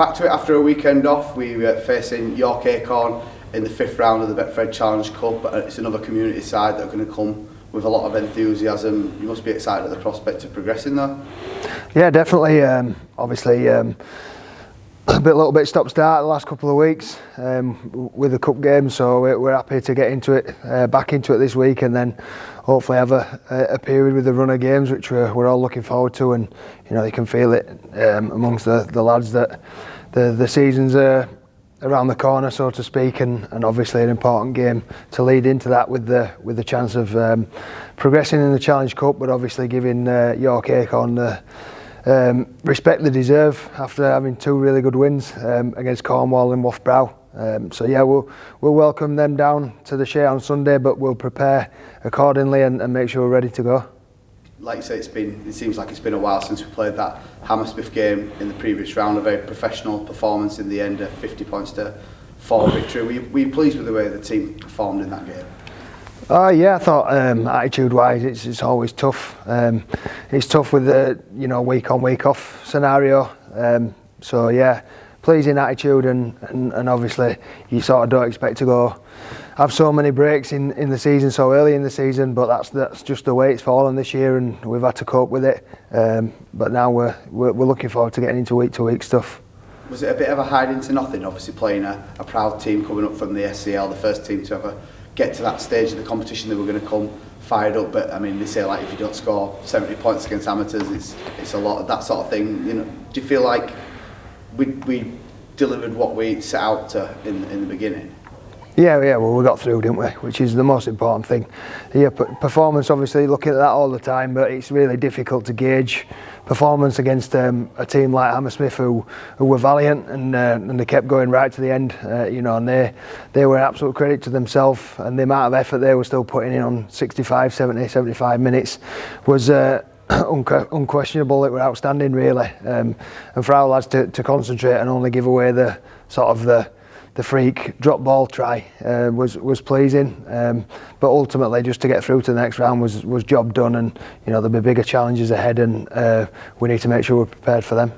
back to it after a weekend off. We were facing York Acorn in the 5th round of the Betfred Challenge Cup. It's another community side that are going to come with a lot of enthusiasm. You must be excited at the prospect of progressing there. Yeah, definitely. Obviously, a little bit stop-start the last couple of weeks with the cup game, so we're happy to get into it, back into it this week, and then hopefully have a period with the run of games, which we're all looking forward to. And you know, you can feel it amongst the lads that the season's around the corner, so to speak, and obviously an important game to lead into that with the chance of progressing in the Challenge Cup, but obviously giving York Acorn the respect they deserve after having 2 really good wins against Cornwall and Loughborough. So yeah, we'll welcome them down to the Shay on Sunday, but we'll prepare accordingly and make sure we're ready to go. Like you say, it seems like it's been a while since we played that Hammersmith game in the previous round. A very professional performance in the end, a 50 points to 4 victory. Were you pleased with the way the team performed in that game? Yeah, I thought attitude-wise, it's always tough. It's tough with the week on week off scenario. So yeah, pleasing attitude, and obviously you sort of don't expect to have so many breaks in the season so early in the season, but that's just the way it's fallen this year, and we've had to cope with it. But now we're looking forward to getting into week to week stuff. Was it a bit of a hide into nothing? Obviously playing a proud team coming up from the SCL, the first team to ever get to that stage of the competition. They were going to come fired up, but I mean, they say like if you don't score 70 points against amateurs, it's a lot of that sort of thing. You know, do you feel like we delivered what we set out to in the beginning? Yeah, well, we got through, didn't we? Which is the most important thing. Yeah, performance, obviously, looking at that all the time, but it's really difficult to gauge performance against a team like Hammersmith who were valiant and they kept going right to the end. And they were an absolute credit to themselves, and the amount of effort they were still putting in on 65, 70, 75 minutes was unquestionable. It were outstanding, really. And for our lads to concentrate and only give away the freak drop ball try was pleasing, but ultimately just to get through to the next round was job done, and there'll be bigger challenges ahead, and we need to make sure we're prepared for them.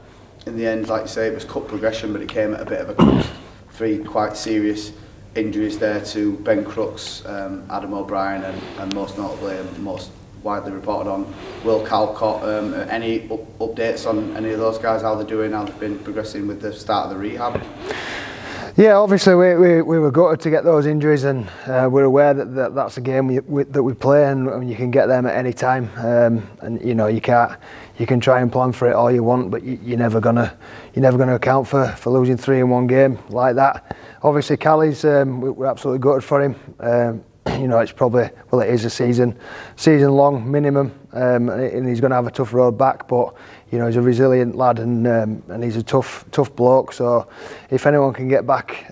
In the end, like you say, it was cup progression, but it came at a bit of a cost. 3 quite serious injuries there to Ben Crooks, Adam O'Brien, and most notably and most widely reported on, Will Calcott. Any updates on any of those guys, how they're doing, how they've been progressing with the start of the rehab? Yeah, obviously we were gutted to get those injuries, and we're aware that that's a game that we play, and you can get them at any time. And you can try and plan for it all you want, but you're never gonna account for losing 3 in one game like that. Obviously, Callie's we're absolutely gutted for him. It's probably, well, it is a season long minimum, and he's going to have a tough road back, but he's a resilient lad, and he's a tough bloke. So if anyone can get back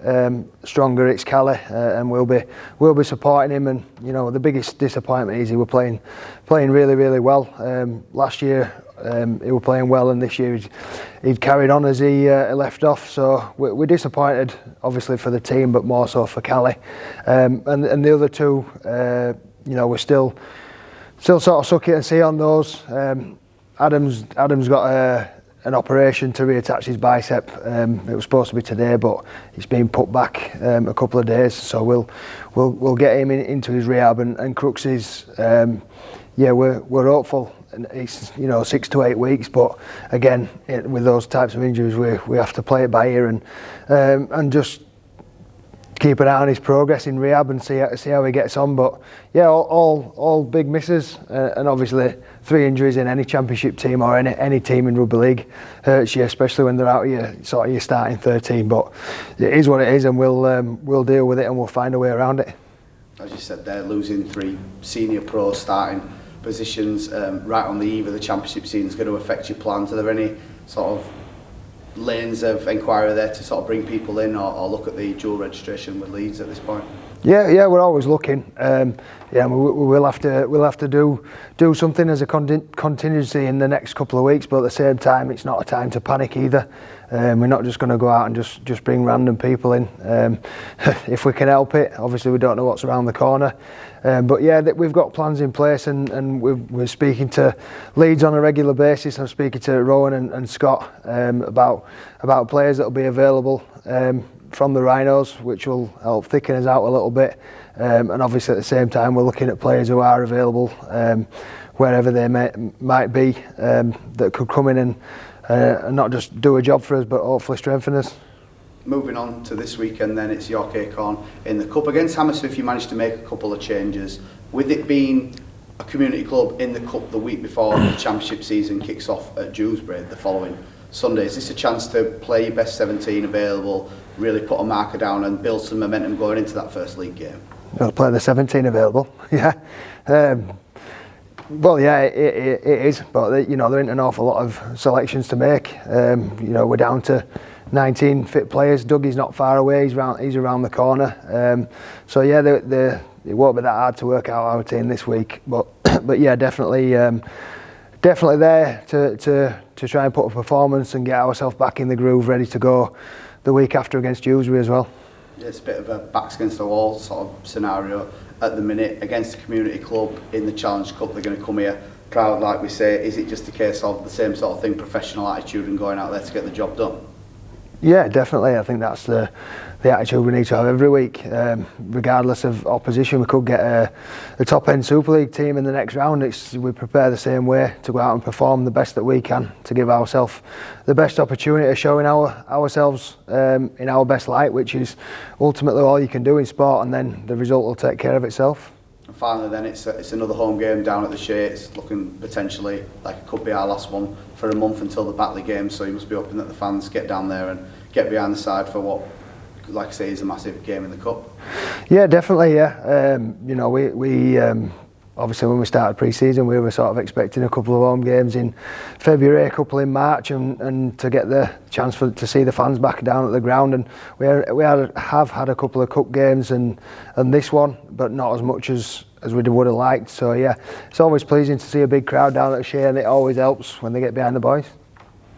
stronger, it's Callie, and we'll be supporting him. And the biggest disappointment is he were playing really, really well last year. He was playing well, and this year he'd carried on as he left off. So we're disappointed, obviously, for the team, but more so for Callie. And the other 2, we're still sort of suck it and see on those. Adam's got an operation to reattach his bicep. It was supposed to be today, but it's been put back a couple of days. So we'll get him into his rehab. And Crooks is, we're hopeful. And it's 6 to 8 weeks, but again, with those types of injuries, we have to play it by ear and just keep an eye on his progress in rehab and see how he gets on. But yeah, all big misses, and obviously 3 injuries in any championship team or any team in rugby league hurts you, especially when they're out of your starting 13. But it is what it is, and we'll deal with it, and we'll find a way around it. As you said, they're losing 3 senior pros starting positions right on the eve of the championship season is going to affect your plans. Are there any sort of lanes of inquiry there to sort of bring people in, or look at the dual registration with Leeds at this point? Yeah, we're always looking. Yeah, we'll have to do something as a contingency in the next couple of weeks. But at the same time, it's not a time to panic either. We're not just going to go out and just bring random people in. If we can help it, obviously we don't know what's around the corner. But yeah, we've got plans in place, and we're speaking to Leeds on a regular basis. I'm speaking to Rowan and Scott about players that will be available from the Rhinos, which will help thicken us out a little bit. And obviously at the same time, we're looking at players who are available wherever they might be, that could come in and not just do a job for us, but hopefully strengthen us. Moving on to this weekend then, it's York Acorn in the Cup. Against Hammersmith you managed to make a couple of changes. With it being a community club in the Cup the week before the Championship season kicks off at Dewsbury the following Sunday, is this a chance to play your best 17 available, really put a marker down and build some momentum going into that first league game? We'll play the 17 available, yeah. Well, yeah, it is, but there ain't an awful lot of selections to make. We're down to 19 fit players. Dougie's not far away; he's around the corner. So yeah, it won't be that hard to work out our team this week. But yeah, definitely there to try and put a performance and get ourselves back in the groove, ready to go the week after against Dewsbury as well. Yeah, it's a bit of a backs against the wall sort of scenario at the minute against a community club in the Challenge Cup. They're going to come here proud, like we say. Is it just a case of the same sort of thing, professional attitude and going out there to get the job done? Yeah, definitely. I think that's the attitude we need to have every week. Regardless of opposition, we could get a top-end Super League team in the next round. We prepare the same way to go out and perform the best that we can to give ourselves the best opportunity of showing ourselves in our best light, which is ultimately all you can do in sport, and then the result will take care of itself. And finally then, it's another home game down at the Shay. It's looking potentially like it could be our last one for a month until the Batley game, so you must be hoping that the fans get down there and get behind the side for what, like I say, is a massive game in the Cup. Yeah, definitely, yeah. We obviously when we started pre-season we were sort of expecting a couple of home games in February, a couple in March, and to get the chance to see the fans back down at the ground. And we have had a couple of cup games and this one, but not as much as we would have liked. So yeah, it's always pleasing to see a big crowd down at Shay, and it always helps when they get behind the boys.